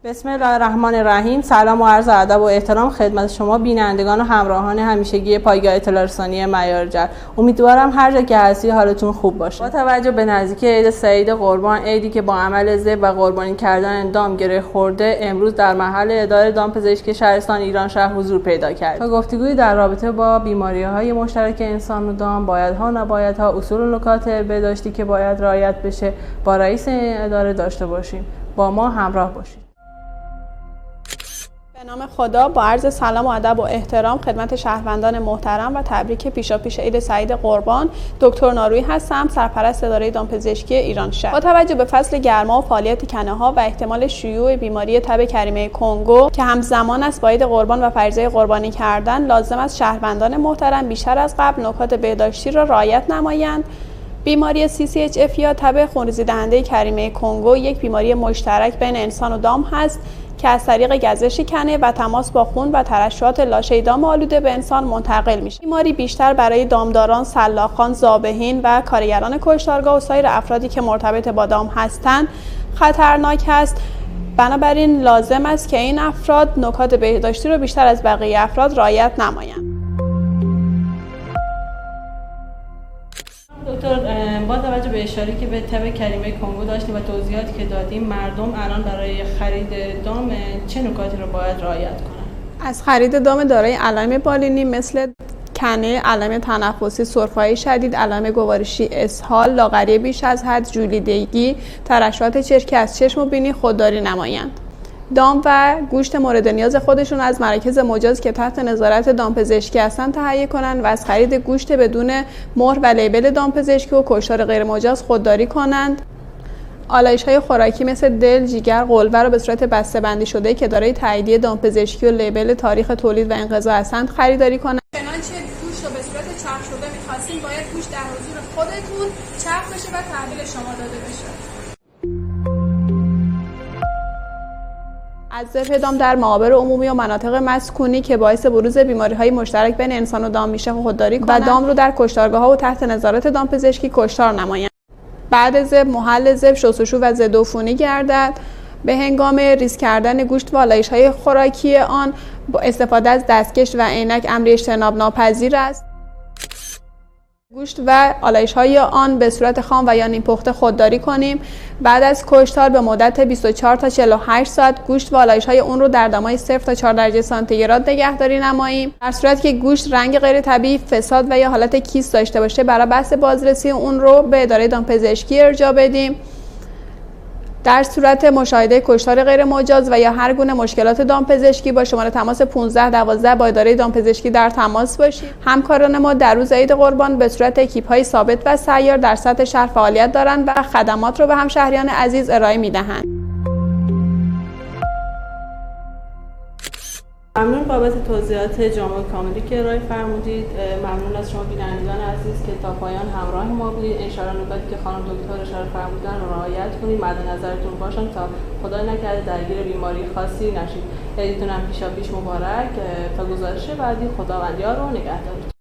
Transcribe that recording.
بسم الله الرحمن الرحیم. سلام و عرض ادب و احترام خدمت شما بینندگان و همراهان همیشگی پایگاه اطلاع رسانی معیار جل. امیدوارم هر جا که هستی حالتون خوب باشه. با توجه به نزدیکی عید سعید قربان، عیدی که با عمل ذبح و قربانی کردن دام گره خورده، امروز در محل اداره دامپزشکی شهرستان ایرانشهر حضور پیدا کرد. تا گفتگویی در رابطه با بیماری‌های مشترک انسان و دام، بایدها و نبایدها، اصول و نکات بهداشتی که باید رعایت بشه با رئیس این اداره داشته باشیم. با ما همراه باشید. به نام خدا، با عرض سلام و ادب و احترام خدمت شهروندان محترم و تبریک پیشاپیش عید سعید قربان، دکتر نارویی هستم، سرپرست اداره دامپزشکی ایرانشهر. با توجه به فصل گرما و فعالیت کنه‌ها و احتمال شیوع بیماری تب کریمه کنگو که همزمان است با عید قربان و فریضه قربانی کردن، لازم است شهروندان محترم بیشتر از قبل نکات بهداشتی را رعایت نمایند. بیماری CCHF یا تب خونریزی دهنده کریمه کنگو یک بیماری مشترک بین انسان و دام هست که از طریق گزش کنه و تماس با خون و ترشحات لاشه دام آلوده به انسان منتقل میشه. بیماری بیشتر برای دامداران، سلاخان، ذابحین و کارگران کشتارگاه و سایر افرادی که مرتبط با دام هستند خطرناک است. بنابراین لازم است که این افراد نکات بهداشتی رو بیشتر از بقیه افراد رعایت نمایند. دکتر، با توجه به اشاره که به تب کریمه کنگو داشتیم و توضیحاتی که دادیم، مردم الان برای خرید دام چه نکاتی رو باید رعایت کنن؟ از خرید دام دارای علائم بالینی مثل کنه، علائم تنفسی، سرفه‌های شدید، علائم گوارشی، اسهال، لاغری بیش از حد، ژولیدگی، ترشحات چشم که از چشم و بینی خودداری نمایند. دام و گوشت مورد نیاز خودشون از مراکز مجاز که تحت نظارت دامپزشکی هستند تهیه کنند و از خرید گوشت بدون مهر و لیبل دامپزشکی و کشتار غیر مجاز خودداری کنند. آلایش‌های خوراکی مثل دل، جگر، قلوه را به صورت بسته‌بندی شده که دارای تاییدیه دامپزشکی و لیبل تاریخ تولید و انقضا هستند خریداری کنند. چنانچه گوشت رو به صورت چرخ شده می‌خواستیم، باید گوشت در حضور خودتون چرخ بشه و تحویل شما داده بشه. از ذبح دام در معابر عمومی و مناطق مسکونی که باعث بروز بیماری‌های مشترک بین انسان و دام میشه خودداری کنند و دام رو در کشتارگاه‌ها و تحت نظارت دامپزشکی کشتار نمایند. بعد ذبح محل ذبح شستشو و ضدعفونی گردد. به هنگام ریز کردن گوشت و آلایش‌های خوراکی آن با استفاده از دستکش و عینک امری اجتناب ناپذیر است. گوشت و آلایش‌های آن به صورت خام و یا نیم پخته خودداری کنیم. بعد از کشتار به مدت 24 تا 48 ساعت گوشت و آلایش‌های اون رو در دمای 0 تا 4 درجه سانتیگراد نگهداری نماییم. در صورتی که گوشت رنگ غیر طبیعی، فساد و یا حالت کیست داشته باشه، برای بحث بازرسی اون رو به اداره دامپزشکی ارجاع بدیم. در صورت مشاهده کشتار غیر مجاز و یا هر گونه مشکلات دامپزشکی با شماره تماس 1512 با اداره دامپزشکی در تماس باشید. همکاران ما در روز عید قربان به صورت اکیپ‌های ثابت و سیار در سطح شهر فعالیت دارند و خدمات رو به همشهریان عزیز ارائه می‌دهند. ممنون بابت توضیحات جامع و کاملی که ارائه فرمودید. ممنون از شما بینندگان عزیز که تا پایان همراه ما بودید. انشاءالله نکاتی که خانم دکتر اشاره فرمودن رو رعایت کنید، مد نظرتون باشن تا خدای نکرده درگیر بیماری خاصی نشید. عیدتون هم پیشاپیش مبارک. تا گزارش بعدی خداوند یار و نگهدارتون.